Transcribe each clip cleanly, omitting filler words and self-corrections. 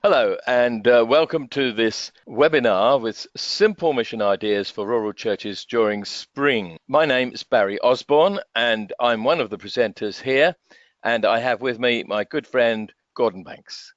Hello, and welcome to this webinar with simple mission ideas for rural churches during spring. My name is Barry Osborne, and I'm one of the presenters here, and I have with me my good friend Gordon Banks.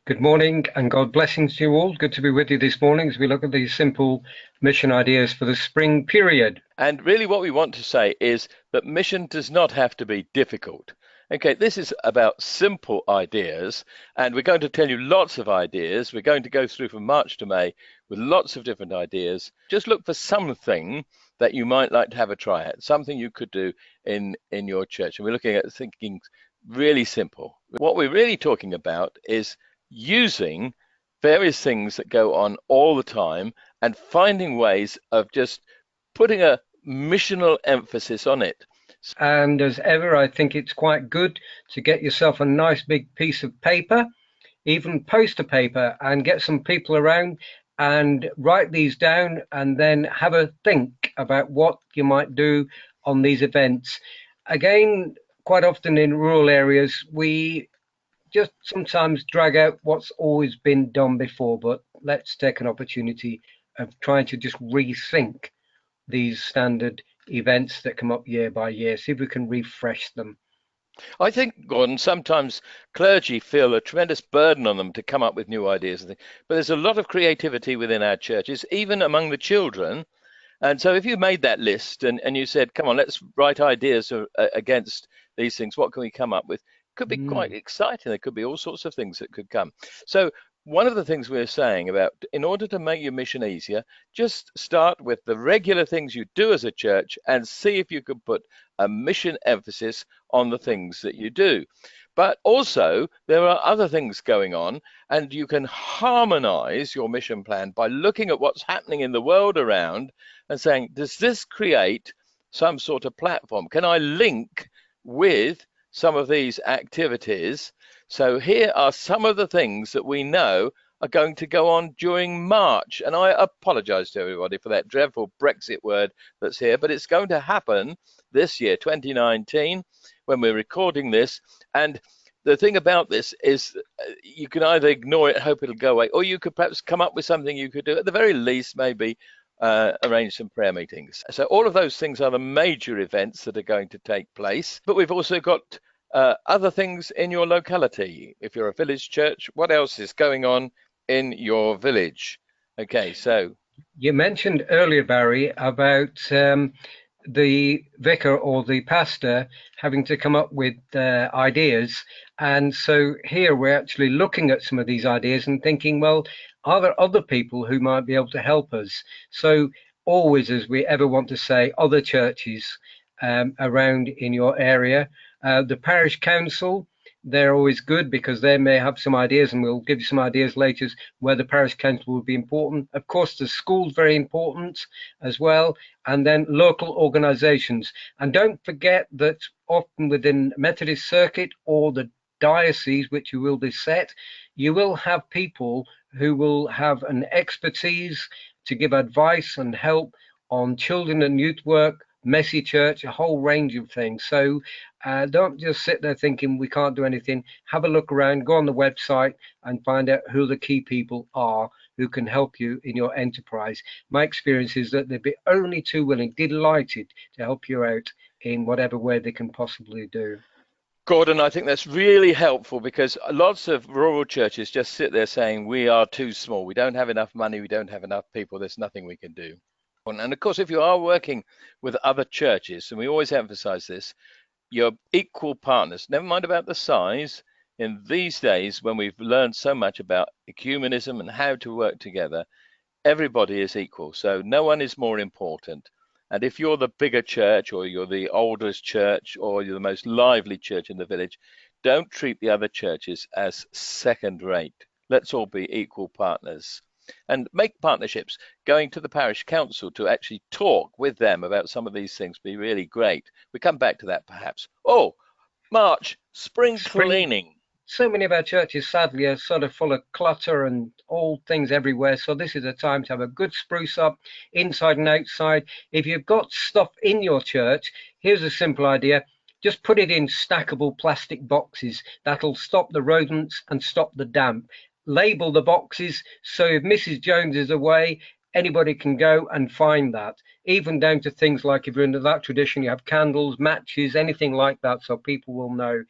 Good morning and God blessings to you all. Good to be with you this morning as we look at these simple mission ideas for the spring period. And really what we want to say is that mission does not have to be difficult. Okay, this is about simple ideas, and we're going to tell you lots of ideas. We're going to go through from March to May with lots of different ideas. Just look for something that you might like to have a try at, something you could do in your church. And we're looking at thinking really simple. What we're really talking about is using various things that go on all the time and finding ways of just putting a missional emphasis on it. And as ever, I think it's quite good to get yourself a nice big piece of paper, even poster paper, and get some people around and write these down and then have a think about what you might do on these events. Again, quite often in rural areas, we just sometimes drag out what's always been done before, but let's take an opportunity of trying to just rethink these standard events that come up year by year, see if we can refresh them. I think, Gordon, sometimes clergy feel a tremendous burden on them to come up with new ideas, but there's a lot of creativity within our churches, even among the children. And so if you made that list and you said, come on, let's write ideas against these things, what can we come up with? Could be quite exciting. There could be all sorts of things that could come. So one of the things we're saying about, in order to make your mission easier, just start with the regular things you do as a church and see if you can put a mission emphasis on the things that you do. But also, there are other things going on, and you can harmonize your mission plan by looking at what's happening in the world around and saying, does this create some sort of platform? Can I link with some of these activities? So here are some of the things that we know are going to go on during March. And I apologize to everybody for that dreadful Brexit word that's here, but it's going to happen this year, 2019, when we're recording this. And the thing about this is you can either ignore it, hope it'll go away, or you could perhaps come up with something you could do. At the very least, maybe arrange some prayer meetings. So all of those things are the major events that are going to take place. But we've also got other things in your locality. If you're a village church, what else is going on in your village? Okay, so you mentioned earlier, Barry, about the vicar or the pastor having to come up with ideas. And so here we're actually looking at some of these ideas and thinking, well, are there other people who might be able to help us? So always, as we ever want to say, other churches around in your area, the parish council, they're always good because they may have some ideas, and we'll give you some ideas later where the parish council will be important. Of course, the school's very important as well, and then local organisations. And don't forget that often within Methodist Circuit or the diocese, which you will be set, you will have people who will have an expertise to give advice and help on children and youth work, messy church, a whole range of things. So don't just sit there thinking we can't do anything. Have a look around, go on the website and find out who the key people are who can help you in your enterprise. My experience is that they'd be only too willing, delighted to help you out in whatever way they can possibly do. Gordon, I think that's really helpful because lots of rural churches just sit there saying we are too small, we don't have enough money, we don't have enough people, there's nothing we can do. And of course, if you are working with other churches, and we always emphasize this, you're equal partners, never mind about the size. In these days, when we've learned so much about ecumenism and how to work together, everybody is equal. So no one is more important. And if you're the bigger church, or you're the oldest church, or you're the most lively church in the village, don't treat the other churches as second rate. Let's all be equal partners. And make partnerships. Going to the parish council to actually talk with them about some of these things be really great. We come back to that perhaps. Oh, March, spring cleaning. So many of our churches, sadly, are sort of full of clutter and old things everywhere. So this is a time to have a good spruce up inside and outside. If you've got stuff in your church, here's a simple idea. Just put it in stackable plastic boxes. That'll stop the rodents and stop the damp. label the boxes, so if Mrs. Jones is away, anybody can go and find that, even down to things like, if you're into that tradition, you have candles, matches, anything like that, so people will know.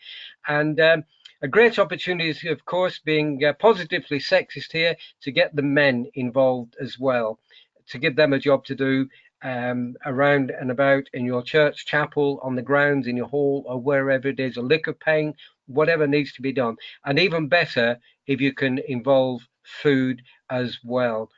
And a great opportunity is, of course, being positively sexist here, to get the men involved as well, to give them a job to do around and about in your church, chapel, on the grounds, in your hall, or wherever it is, a lick of paint, whatever needs to be done. And even better, if you can involve food as well.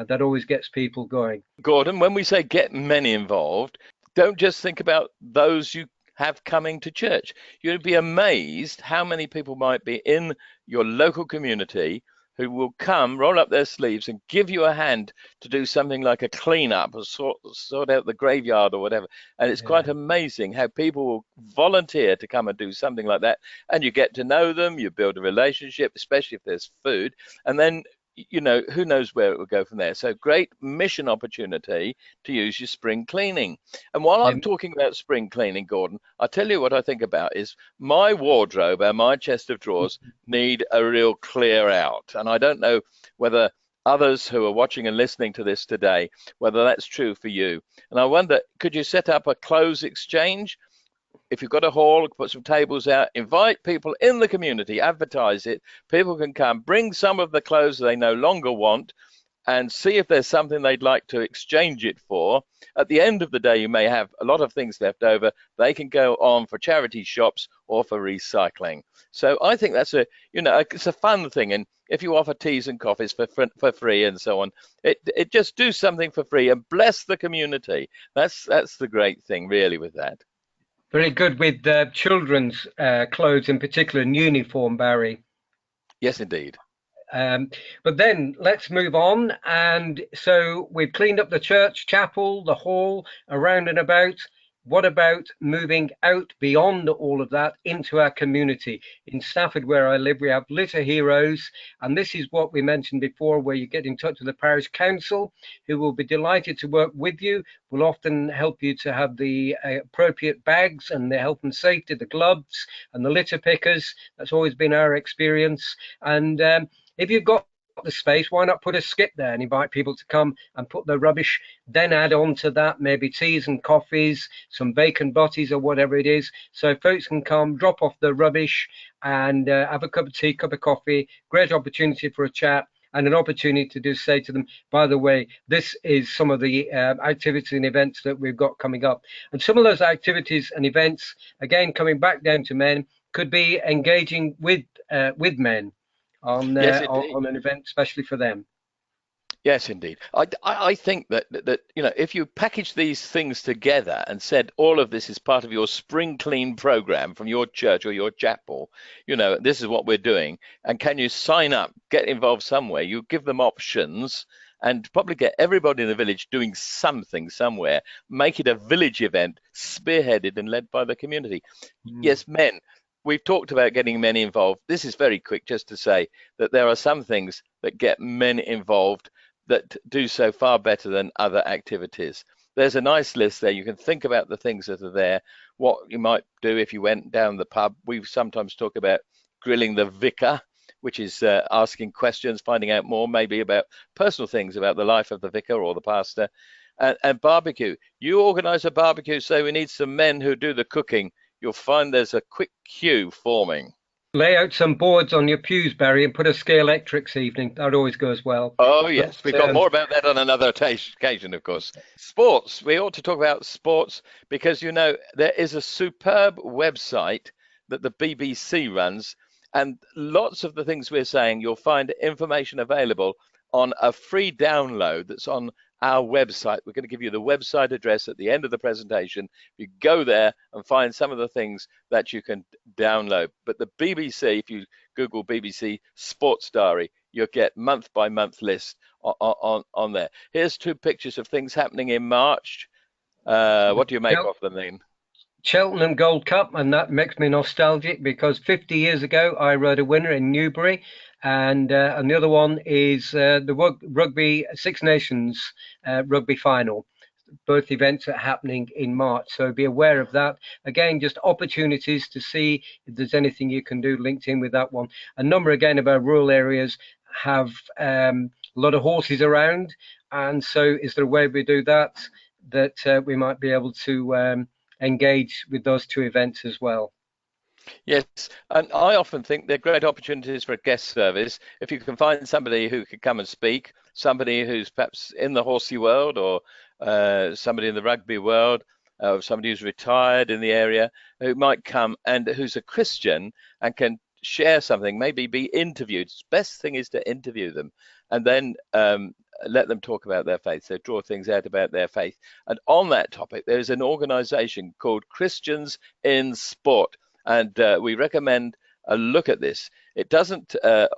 That always gets people going. Gordon, when we say get men involved, don't just think about those you have coming to church. You'd be amazed how many people might be in your local community who will come, roll up their sleeves and give you a hand to do something like a clean-up or sort out the graveyard or whatever. And it's quite amazing how people will volunteer to come and do something like that. And you get to know them, you build a relationship, especially if there's food. And then, you know, who knows where it will go from there. So great mission opportunity to use your spring cleaning. And while I'm talking about spring cleaning, Gordon, I'll tell you what I think about is my wardrobe and my chest of drawers need a real clear out. And I don't know whether others who are watching and listening to this today, whether that's true for you. And I wonder, could you set up a clothes exchange? If you've got a hall, put some tables out, invite people in the community, advertise it. People can come, bring some of the clothes they no longer want, and see if there's something they'd like to exchange it for. At the end of the day, you may have a lot of things left over. They can go on for charity shops or for recycling. So I think that's it's a fun thing. And if you offer teas and coffees for free and so on, it just do something for free and bless the community. That's the great thing, really, with that. Very good with children's clothes in particular, and uniform, Barry. Yes, indeed. But then let's move on. And so we've cleaned up the church, chapel, the hall, around and about. What about moving out beyond all of that into our community? In Stafford, where I live, we have Litter Heroes, and this is what we mentioned before, where you get in touch with the parish council, who will be delighted to work with you, will often help you to have the appropriate bags and the health and safety, the gloves and the litter pickers. That's always been our experience. And if you've got the space, why not put a skip there and invite people to come and put their rubbish, then add on to that maybe teas and coffees, some bacon butties or whatever it is, so folks can come, drop off their rubbish and have a cup of tea, cup of coffee. Great opportunity for a chat, and an opportunity to just say to them, by the way, this is some of the activities and events that we've got coming up. And some of those activities and events, again coming back down to men, could be engaging with men on an event especially for them. Yes, indeed. I think that if you package these things together and said all of this is part of your spring clean program from your church or your chapel, this is what we're doing, and can you sign up, get involved somewhere, you give them options, and probably get everybody in the village doing something somewhere, make it a village event, spearheaded and led by the community. Yes, men. We've talked about getting men involved. This is very quick just to say that there are some things that get men involved that do so far better than other activities. There's a nice list there. You can think about the things that are there, what you might do if you went down the pub. We sometimes talk about grilling the vicar, which is asking questions, finding out more maybe about personal things about the life of the vicar or the pastor. And barbecue. You organise a barbecue, so we need some men who do the cooking. You'll find there's a quick queue forming. Lay out some boards on your pews, Barry, and put a Scalextric evening. That always goes well. Oh, yes. We've got more about that on another occasion, of course. Sports. We ought to talk about sports because, there is a superb website that the BBC runs, and lots of the things we're saying, you'll find information available on a free download that's on our website. We're going to give you the website address at the end of the presentation. You go there and find some of the things that you can download. But the BBC, if you Google BBC Sports Diary, you'll get month by month list on there. Here's 2 pictures of things happening in March. What do you make of them then? Cheltenham Gold Cup, and that makes me nostalgic because 50 years ago I rode a winner in Newbury, and the other one is the Rugby Six Nations rugby final. Both events are happening in March, so be aware of that. Again, just opportunities to see if there's anything you can do linked in with that one. A number again of our rural areas have a lot of horses around, and so is there a way we do that we might be able to engage with those two events as well? Yes, and I often think they're great opportunities for a guest service. If you can find somebody who could come and speak, somebody who's perhaps in the horsey world, or somebody in the rugby world, or somebody who's retired in the area, who might come and who's a Christian and can share something, maybe be interviewed. Best thing is to interview them, and then let them talk about their faith. So draw things out about their faith. And on that topic, there's an organization called Christians in Sport. And we recommend a look at this. It doesn't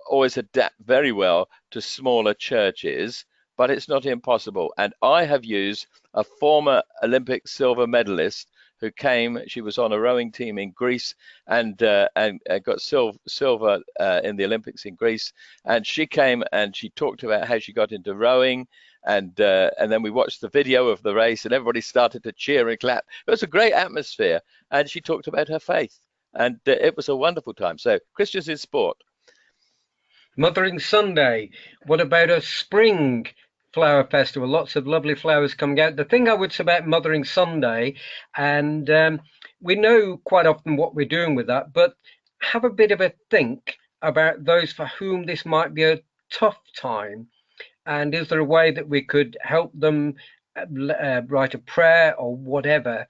always adapt very well to smaller churches, but it's not impossible. And I have used a former Olympic silver medalist who came. She was on a rowing team in Greece and got silver in the Olympics in Greece. And she came and she talked about how she got into rowing. And then we watched the video of the race, and everybody started to cheer and clap. It was a great atmosphere. And she talked about her faith. And it was a wonderful time. So Christians in Sport. Mothering Sunday. What about a spring flower festival? Lots of lovely flowers coming out. The thing I would say about Mothering Sunday, and we know quite often what we're doing with that, but have a bit of a think about those for whom this might be a tough time. And is there a way that we could help them write a prayer or whatever,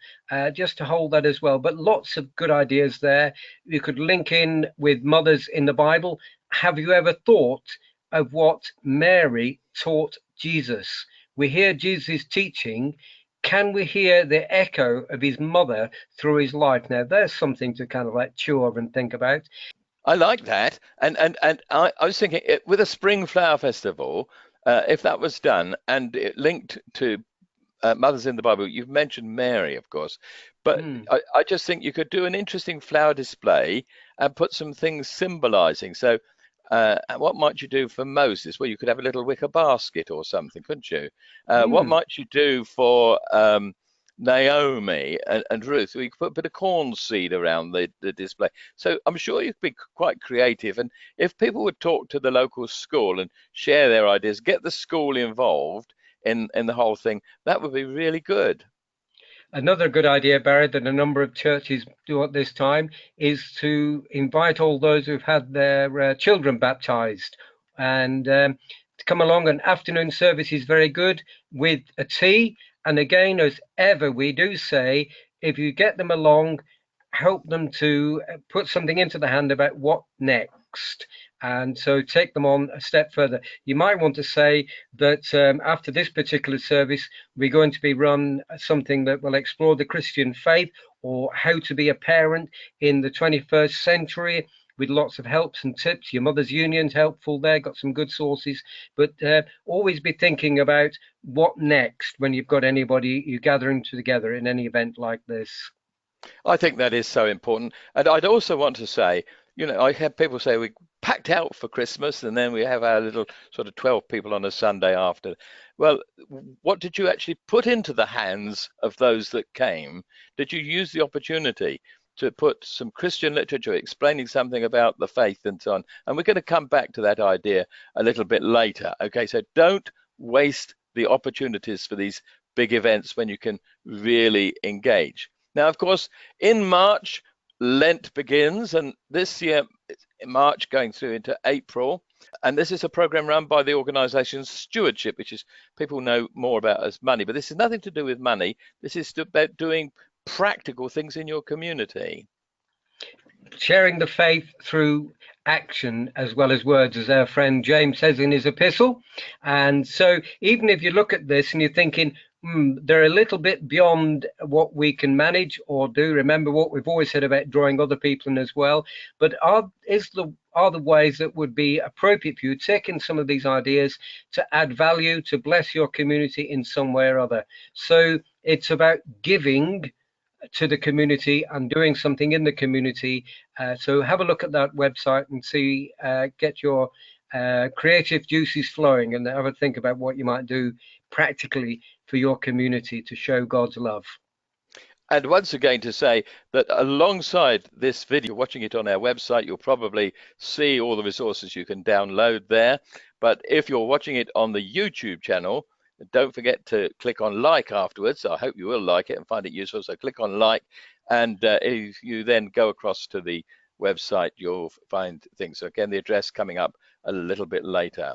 just to hold that as well? But lots of good ideas there. You could link in with mothers in the Bible. Have you ever thought of what Mary taught Jesus? We hear Jesus' teaching. Can we hear the echo of his mother through his life? Now, there's something to kind of like chew over and think about. I like that. And I was thinking with a spring flower festival, if that was done and it linked to mothers in the Bible, you've mentioned Mary, of course, but I just think you could do an interesting flower display and put some things symbolizing. So what might you do for Moses? Well, you could have a little wicker basket or something, couldn't you? What might you do for Naomi and Ruth? We could put a bit of corn seed around the display. So I'm sure you could be quite creative. And if people would talk to the local school and share their ideas, get the school involved in the whole thing, that would be really good. Another good idea, Barry, that a number of churches do at this time is to invite all those who've had their children baptized, and to come along. An afternoon service is very good with a tea. And again, as ever, we do say, if you get them along, help them to put something into the hand about what next. And so take them on a step further. You might want to say that after this particular service, we're going to be run something that will explore the Christian faith, or how to be a parent in the 21st century, with lots of helps and tips. Your Mother's Union's helpful there, got some good sources. But always be thinking about what next when you've got anybody you're gathering together in any event like this. I think that is so important. And I'd also want to say, I have people say we packed out for Christmas and then we have our little sort of 12 people on a Sunday after. Well, what did you actually put into the hands of those that came? Did you use the opportunity to put some Christian literature explaining something about the faith and so on? And we're going to come back to that idea a little bit later. Okay, so don't waste the opportunities for these big events when you can really engage. Now, of course, in March, Lent begins, and this year, March going through into April. And this is a program run by the organization Stewardship, which is, people know more about as money, but this is nothing to do with money. This is about doing practical things in your community. Sharing the faith through action as well as words, as our friend James says in his epistle. And so even if you look at this and you're thinking, they're a little bit beyond what we can manage or do, remember what we've always said about drawing other people in as well. But are the ways that would be appropriate for you, taking some of these ideas to add value, to bless your community in some way or other. So it's about giving to the community and doing something in the community. So have a look at that website and see, get your creative juices flowing, and have a think about what you might do practically for your community to show God's love. And once again, to say that alongside this video, watching it on our website, you'll probably see all the resources you can download there. But if you're watching it on the YouTube channel, don't forget to click on like afterwards. I hope you will like it and find it useful. So click on like, and if you then go across to the website, you'll find things. So again, the address coming up a little bit later.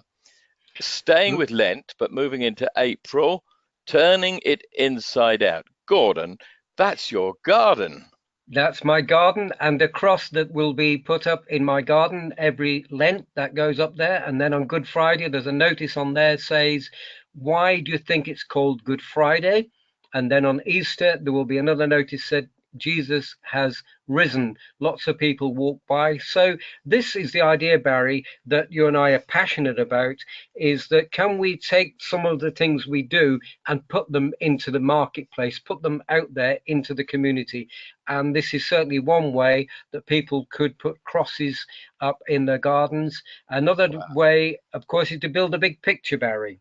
Staying with Lent, but moving into April, turning it inside out. Gordon, that's your garden. That's my garden, and a cross that will be put up in my garden every Lent that goes up there. And then on Good Friday, there's a notice on there says, why do you think it's called Good Friday? And then on Easter, there will be another notice said, Jesus has risen. Lots of people walk by. So this is the idea, Barry, that you and I are passionate about, is that can we take some of the things we do and put them into the marketplace, put them out there into the community. And this is certainly one way that people could put crosses up in their gardens. Another way, of course, is to build a big picture, Barry.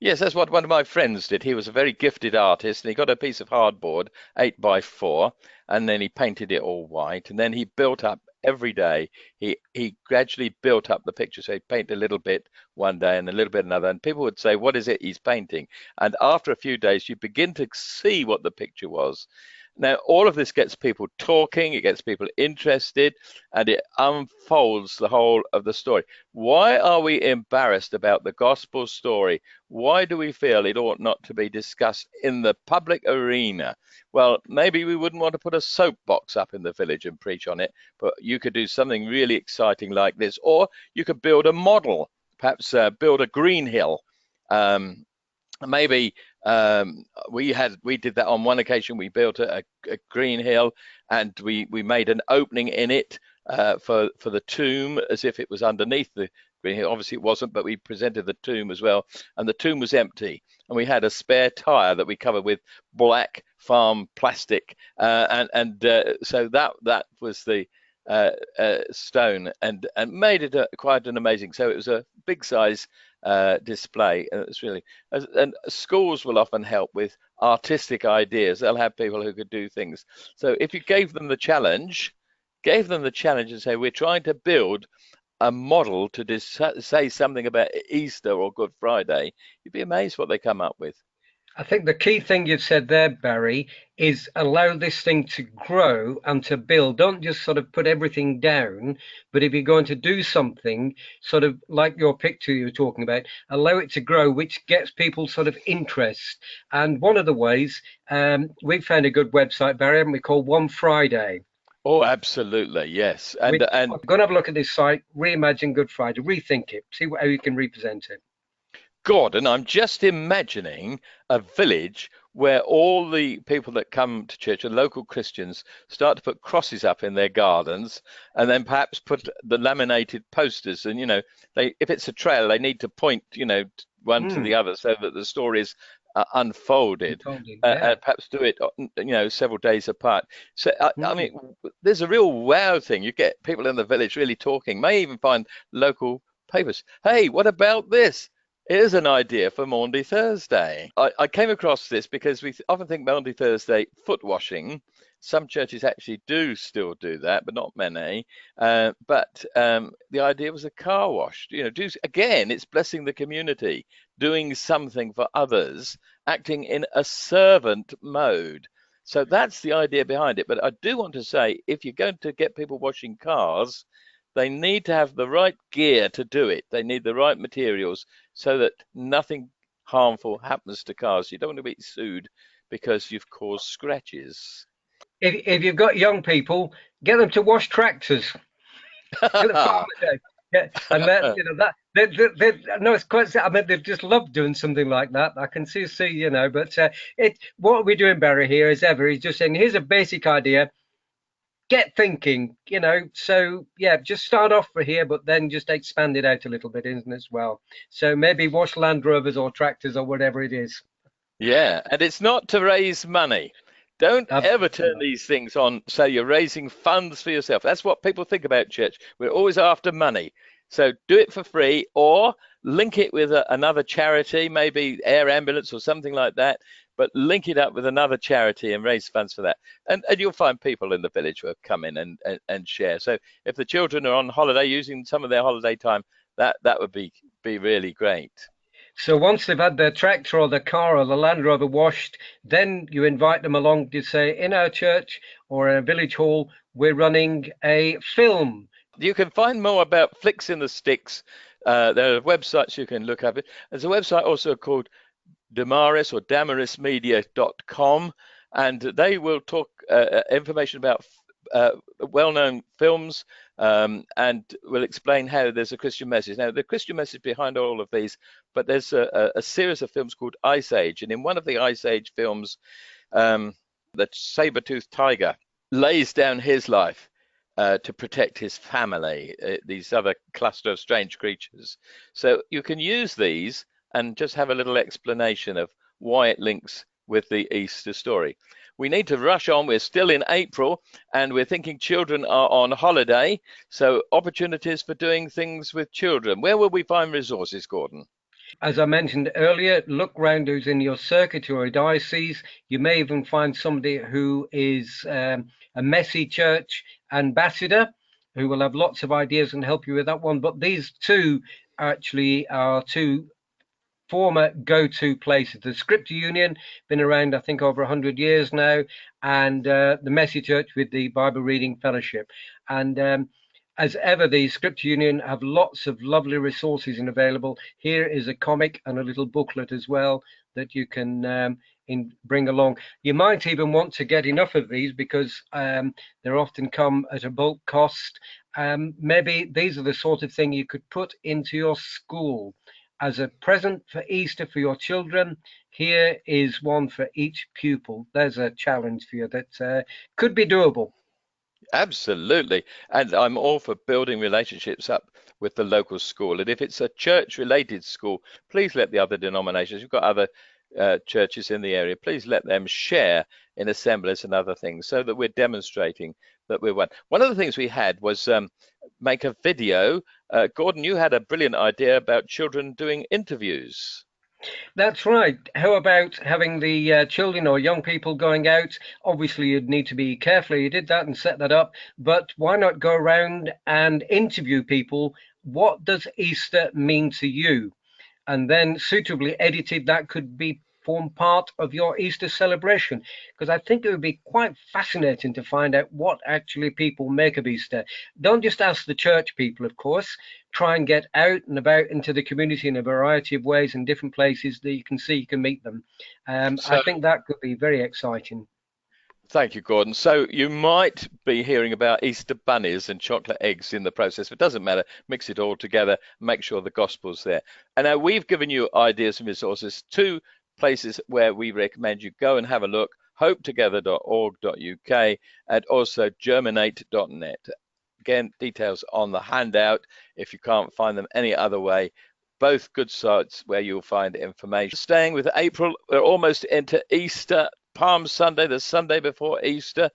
Yes, that's what one of my friends did. He was a very gifted artist, and he got a piece of hardboard, 8 by 4, and then he painted it all white, and then he built up every day. He gradually built up the picture. So he'd paint a little bit one day and a little bit another, and people would say, "What is it he's painting?" And after a few days, you begin to see what the picture was. Now, all of this gets people talking, it gets people interested, and it unfolds the whole of the story. Why are we embarrassed about the gospel story? Why do we feel it ought not to be discussed in the public arena? Well, maybe we wouldn't want to put a soapbox up in the village and preach on it, but you could do something really exciting like this, or you could build a model, perhaps build a green hill. Maybe we did that on one occasion. We built a green hill, and we made an opening in it for the tomb, as if it was underneath the green hill. Obviously it wasn't, but we presented the tomb as well, and the tomb was empty, and we had a spare tire that we covered with black farm plastic, so that was the stone, and made it quite an amazing. So it was a big size display. It's really, and schools will often help with artistic ideas. They'll have people who could do things. So if you gave them the challenge and say, we're trying to build a model to say something about Easter or Good Friday, you'd be amazed what they come up with. I think the key thing you've said there, Barry, is allow this thing to grow and to build. Don't just sort of put everything down, but if you're going to do something, sort of like your picture you were talking about, allow it to grow, which gets people sort of interest. And one of the ways, we found a good website, Barry, haven't we, called One Friday. Oh, absolutely, yes. And we're going to have a look at this site, reimagine Good Friday, rethink it, see how you can represent it. Gordon, I'm just imagining a village where all the people that come to church and local Christians start to put crosses up in their gardens, and then perhaps put the laminated posters. And if it's a trail, they need to point, one to the other, so that the story is unfolded. And perhaps do it, several days apart. So I mean, there's a real wow thing. You get people in the village really talking. May even find local papers. Hey, what about this? Here's an idea for Maundy Thursday. I came across this because we often think Maundy Thursday foot washing. Some churches actually do still do that, but not many. But the idea was a car wash. Again, it's blessing the community, doing something for others, acting in a servant mode. So that's the idea behind it. But I do want to say, if you're going to get people washing cars, they need to have the right gear to do it. They need the right materials so that nothing harmful happens to cars. You don't want to be sued because you've caused scratches. If you've got young people, get them to wash tractors. Yeah, and no, it's quite. I mean, they've just loved doing something like that. I can see, but what we're doing, Barry, here as ever, is just saying, here's a basic idea. Get thinking, so yeah, just start off for here, but then just expand it out a little bit, isn't it, as well? So maybe wash Land Rovers or tractors or whatever it is. Yeah, and it's not to raise money. Don't ever turn these things on, say you're raising funds for yourself. That's what people think about church. We're always after money. So do it for free, or link it with another charity, maybe Air Ambulance or something like that. but link it up with another charity and raise funds for that. And you'll find people in the village who have come in and share. So if the children are on holiday, using some of their holiday time, that would be really great. So once they've had their tractor or their car or the Land Rover washed, then you invite them along to say, in our church or in a village hall, we're running a film. You can find more about Flicks in the Sticks. There are websites you can look up. There's a website also called Damaris or damarismedia.com, and they will talk information about well-known films, and will explain how there's a Christian message. Now, the Christian message behind all of these, but there's a series of films called Ice Age, and in one of the Ice Age films, the saber-toothed tiger lays down his life to protect his family, these other cluster of strange creatures. So you can use these and just have a little explanation of why it links with the Easter story. We need to rush on. We're still in April, and we're thinking children are on holiday, so opportunities for doing things with children. Where will we find resources, Gordon? As I mentioned earlier, look round who's in your circuit or a diocese. You may even find somebody who is a Messy Church ambassador who will have lots of ideas and help you with that one. But these two actually are two former go-to places. The Scripture Union, been around I think over 100 years now, and the Messy Church with the Bible Reading Fellowship. And as ever, the Scripture Union have lots of lovely resources and available. Here is a comic and a little booklet as well that you can bring along. You might even want to get enough of these because they're often come at a bulk cost. Maybe these are the sort of thing you could put into your school as a present for Easter for your children. Here is one for each pupil. There's a challenge for you that could be doable. Absolutely. And I'm all for building relationships up with the local school. And if it's a church-related school, please let the other denominations, you've got other churches in the area, please let them share in assemblies and other things so that we're demonstrating that we're one. One of the things we had was make a video. Gordon, you had a brilliant idea about children doing interviews. That's right. How about having the children or young people going out? Obviously, you'd need to be careful you did that and set that up, but why not go around and interview people? What does Easter mean to you? And then suitably edited, that could form part of your Easter celebration, because I think it would be quite fascinating to find out what actually people make of Easter. Don't just ask the church people, of course. Try and get out and about into the community in a variety of ways in different places that you can see, you can meet them. I think that could be very exciting. Thank you, Gordon. So you might be hearing about Easter bunnies and chocolate eggs in the process. It doesn't matter. Mix it all together. Make sure the gospel's there. And now we've given you ideas and resources. Two places where we recommend you go and have a look: hopetogether.org.uk and also germinate.net. Again, details on the handout if you can't find them any other way. Both good sites where you'll find information. Staying with April, we're almost into Easter. Palm Sunday, the Sunday before Easter,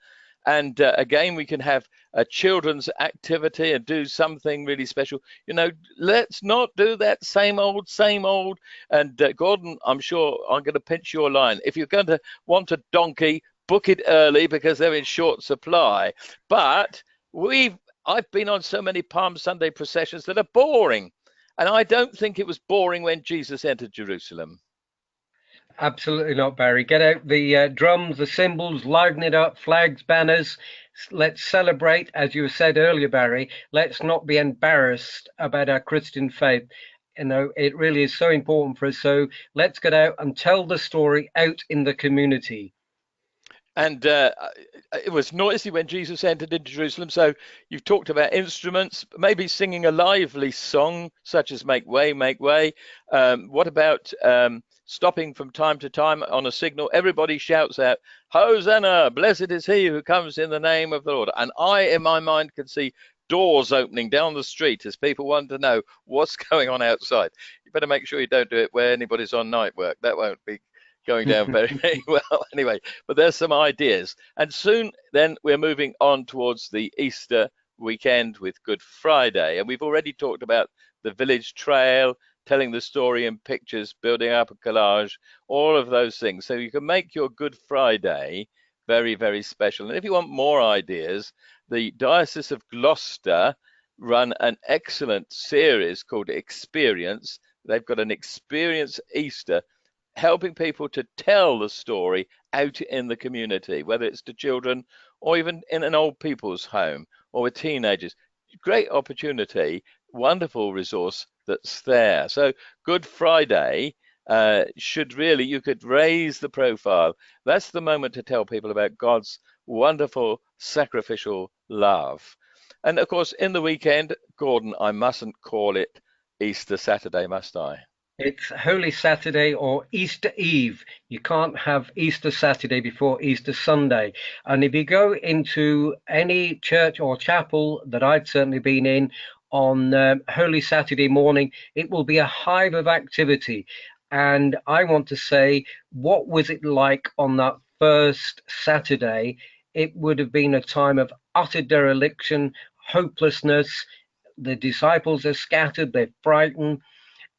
and again we can have a children's activity and do something really special. You know, let's not do that same old. And Gordon, I'm sure I'm going to pinch your line. If you're going to want a donkey, book it early because they're in short supply. But I've been on so many Palm Sunday processions that are boring, and I don't think it was boring when Jesus entered Jerusalem. Absolutely not, Barry. Get out the drums, the cymbals, liven it up, flags, banners. Let's celebrate, as you said earlier, Barry. Let's not be embarrassed about our Christian faith. You know, it really is so important for us. So let's get out and tell the story out in the community. And it was noisy when Jesus entered into Jerusalem. So you've talked about instruments, maybe singing a lively song such as Make Way, Make Way. What about stopping from time to time on a signal? Everybody shouts out, Hosanna, blessed is he who comes in the name of the Lord. And I, in my mind, can see doors opening down the street as people want to know what's going on outside. You better make sure you don't do it where anybody's on night work. That won't be going down very, very well anyway. But there's some ideas. And soon then we're moving on towards the Easter weekend with Good Friday. And we've already talked about the village trail, telling the story in pictures, building up a collage, all of those things. So you can make your Good Friday very, very special. And if you want more ideas, the Diocese of Gloucester run an excellent series called Experience. They've got an Experience Easter, helping people to tell the story out in the community, whether it's to children or even in an old people's home or with teenagers. Great opportunity, wonderful resource that's there. So Good Friday should really, you could raise the profile. That's the moment to tell people about God's wonderful sacrificial love. And of course, in the weekend, Gordon, I mustn't call it Easter Saturday, must I? It's Holy Saturday or Easter Eve. You can't have Easter Saturday before Easter Sunday. And if you go into any church or chapel that I've certainly been in on Holy Saturday morning, it will be a hive of activity. And I want to say, what was it like on that first Saturday? It would have been a time of utter dereliction, hopelessness. The disciples are scattered, they're frightened.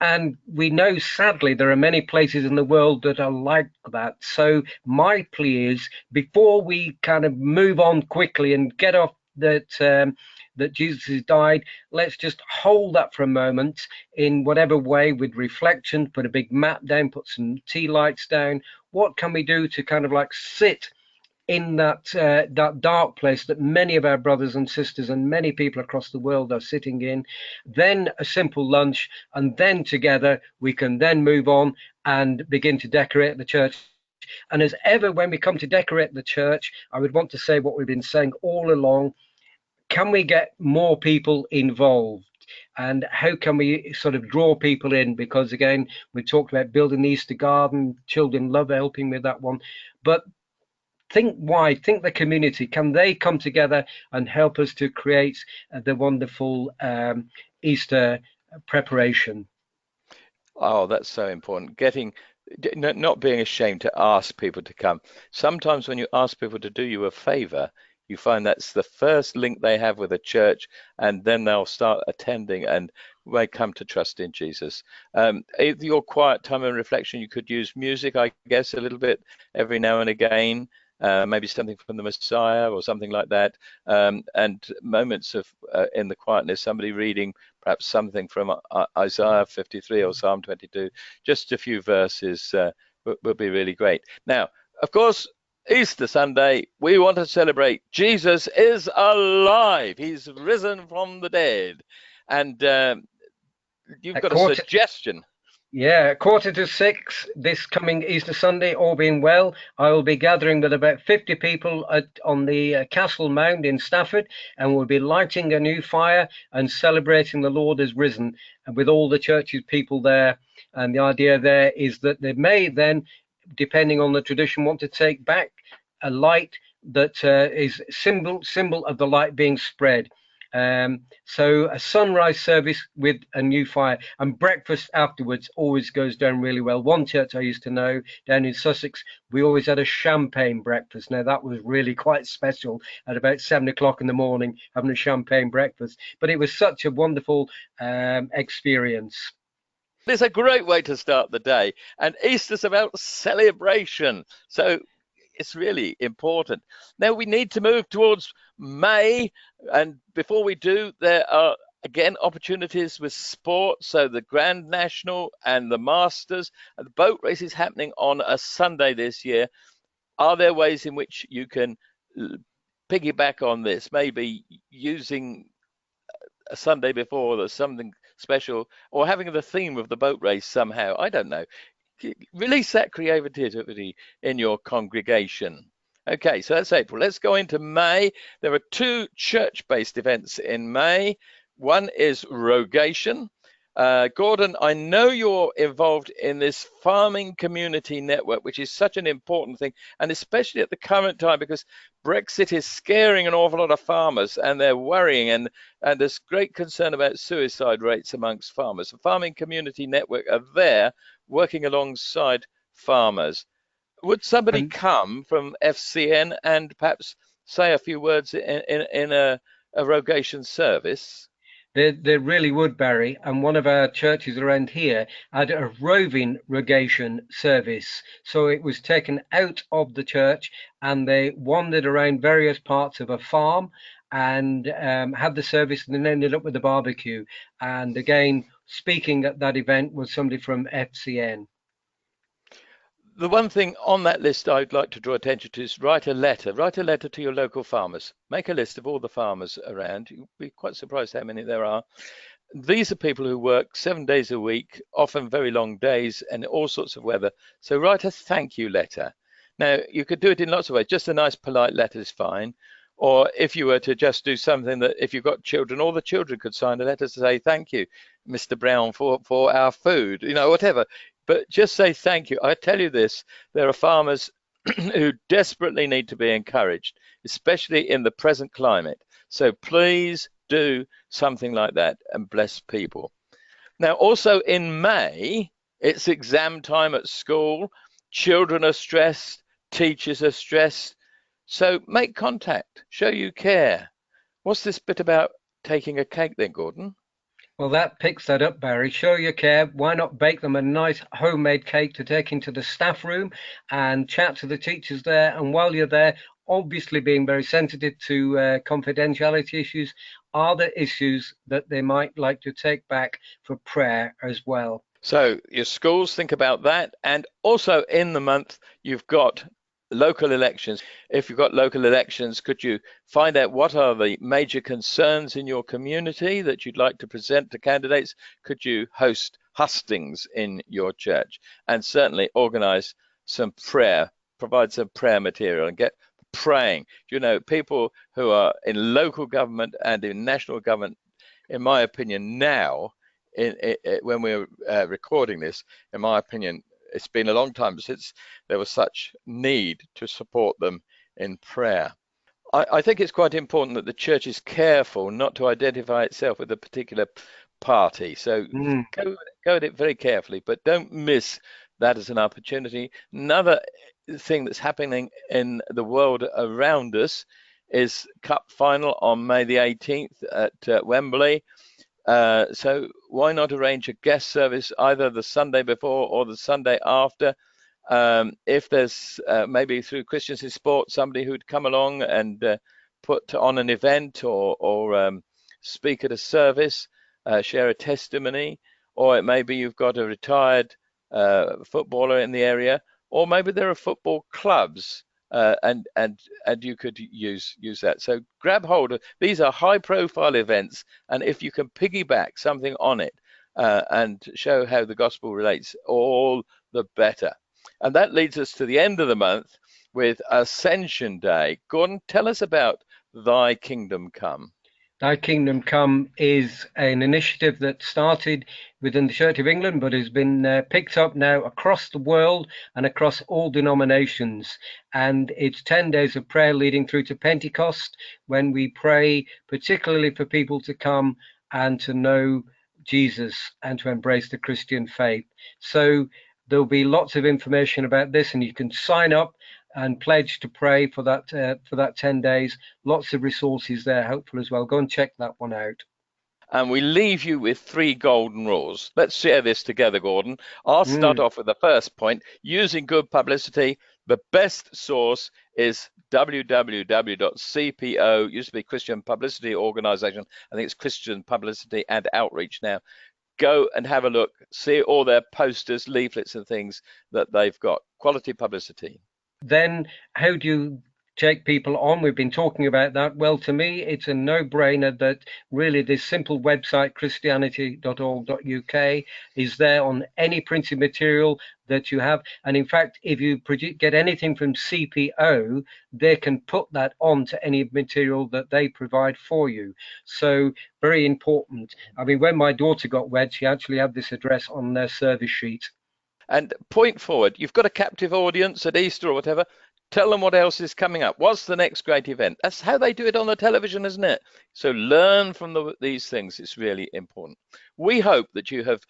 And we know, sadly, there are many places in the world that are like that. So my plea is, before we kind of move on quickly and get off that Jesus has died, let's just hold that for a moment in whatever way, with reflection, put a big mat down, put some tea lights down. What can we do to kind of like sit in that dark place that many of our brothers and sisters and many people across the world are sitting in, then a simple lunch, and then together we can then move on and begin to decorate the church. And as ever, when we come to decorate the church, I would want to say what we've been saying all along: can we get more people involved? And how can we sort of draw people in? Because again, we talked about building the Easter garden. Children love helping with that one. But think wide, think the community. Can they come together and help us to create the wonderful Easter preparation? Oh, that's so important. Not being ashamed to ask people to come. Sometimes when you ask people to do you a favor, you find that's the first link they have with a church, and then they'll start attending and may come to trust in Jesus. Your quiet time and reflection, you could use music, I guess, a little bit every now and again. Maybe something from the Messiah or something like that, and moments of in the quietness, somebody reading perhaps something from Isaiah 53 or Psalm 22, just a few verses would be really great. Now, of course, Easter Sunday, we want to celebrate Jesus is alive. He's risen from the dead. And you've got a suggestion. Yeah, 5:45 this coming Easter Sunday, all being well, I will be gathering with about 50 people on the Castle Mound in Stafford, and we'll be lighting a new fire and celebrating the Lord as risen, and with all the church's people there. And the idea there is that they may then, depending on the tradition, want to take back a light that is symbol of the light being spread. So a sunrise service with a new fire, and breakfast afterwards always goes down really well. One church I used to know down in Sussex, we always had a champagne breakfast. Now that was really quite special at about 7 o'clock in the morning, having a champagne breakfast, but it was such a wonderful experience. It's a great way to start the day, and Easter's about celebration, so it's really important. Now we need to move towards May, and before we do, there are again opportunities with sport. So the Grand National and the Masters and the boat races happening on a Sunday this year. Are there ways in which you can piggyback on this? Maybe using a Sunday before there's something special, or having the theme of the boat race somehow. I don't know. Release that creativity in your congregation. Okay, so that's April. Let's go into May. There are two church-based events in May. One is Rogation. Gordon, I know you're involved in this farming community network, which is such an important thing, and especially at the current time, because Brexit is scaring an awful lot of farmers, and they're worrying, and there's great concern about suicide rates amongst farmers. The Farming Community Network are there working alongside farmers. Would somebody come from FCN and perhaps say a few words in a Rogation service? They really would, Barry. And one of our churches around here had a roving rogation service. So it was taken out of the church and they wandered around various parts of a farm and had the service and then ended up with a barbecue. And again, speaking at that event was somebody from FCN. The one thing on that list I'd like to draw attention to is write a letter. Write a letter to your local farmers. Make a list of all the farmers around. You'll be quite surprised how many there are. These are people who work 7 days a week, often very long days and all sorts of weather. So write a thank you letter. Now, you could do it in lots of ways. Just a nice, polite letter is fine. Or if you were to just do something that if you've got children, all the children could sign a letter to say, thank you, Mr. Brown, for our food, whatever. But just say thank you. I tell you this, there are farmers who desperately need to be encouraged, especially in the present climate. So please do something like that and bless people. Now, also in May, it's exam time at school. Children are stressed, teachers are stressed. So make contact, show you care. What's this bit about taking a cake then, Gordon? Well, that picks that up, Barry. Show your care. Why not bake them a nice homemade cake to take into the staff room and chat to the teachers there? And while you're there, obviously being very sensitive to confidentiality issues, are there issues that they might like to take back for prayer as well? So your schools, think about that. And also in the month, you've got local elections. If you've got local elections, could you find out what are the major concerns in your community that you'd like to present to candidates? Could you host hustings in your church? And certainly organize some prayer, provide some prayer material and get praying. People who are in local government and in national government, in my opinion, now, when we're recording this, in my opinion, it's been a long time since there was such need to support them in prayer. I think it's quite important that the church is careful not to identify itself with a particular party. So go at it very carefully, but don't miss that as an opportunity. Another thing that's happening in the world around us is Cup final on May the 18th at Wembley. So why not arrange a guest service either the Sunday before or the Sunday after? If there's maybe through Christians in Sport, somebody who'd come along and put on an event or speak at a service, share a testimony, or it may be you've got a retired footballer in the area, or maybe there are football clubs. And you could use that. So grab hold of these are high profile events, and if you can piggyback something on it and show how the gospel relates, all the better. And that leads us to the end of the month with Ascension Day. Gordon, tell us about Thy Kingdom Come. Thy Kingdom Come is an initiative that started within the Church of England, but has been picked up now across the world and across all denominations. And it's 10 days of prayer leading through to Pentecost, when we pray particularly for people to come and to know Jesus and to embrace the Christian faith. So there'll be lots of information about this, and you can sign up and pledge to pray for that 10 days. Lots of resources there, helpful as well. Go and check that one out. And we leave you with 3 golden rules. Let's share this together, Gordon. I'll start off with the first point. Using good publicity. The best source is www.CPO, used to be Christian Publicity Organization. I think it's Christian Publicity and Outreach now. Go and have a look, see all their posters, leaflets and things that they've got. Quality publicity. Then how do you take people on? We've been talking about that. Well, to me, it's a no-brainer that really this simple website, christianity.org.uk, is there on any printed material that you have. And in fact, if you get anything from CPO, they can put that on to any material that they provide for you. So very important. I mean, when my daughter got wed, she actually had this address on their service sheet. And point forward, you've got a captive audience at Easter or whatever. Tell them what else is coming up. What's the next great event? That's how they do it on the television, isn't it? So learn from these things. It's really important. We hope that you have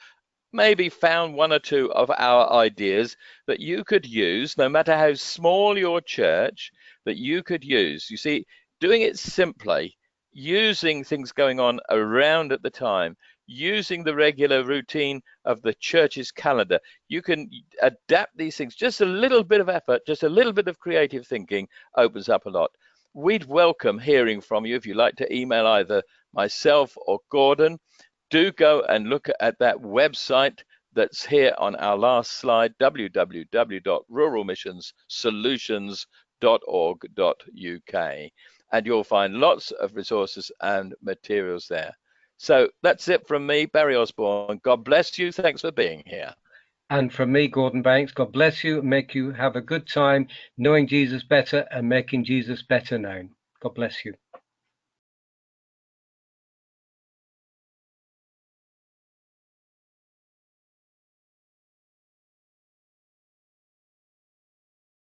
maybe found 1 or 2 of our ideas that you could use, no matter how small your church, that you could use. You see, doing it simply using things going on around at the time, using the regular routine of the church's calendar. You can adapt these things. Just a little bit of effort, just a little bit of creative thinking opens up a lot. We'd welcome hearing from you. If you'd like to email either myself or Gordon, do go and look at that website that's here on our last slide, www.ruralmissionssolutions.org.uk, and you'll find lots of resources and materials there. So that's it from me, Barry Osborne. God bless you. Thanks for being here. And from me, Gordon Banks, God bless you and make you have a good time knowing Jesus better and making Jesus better known. God bless you.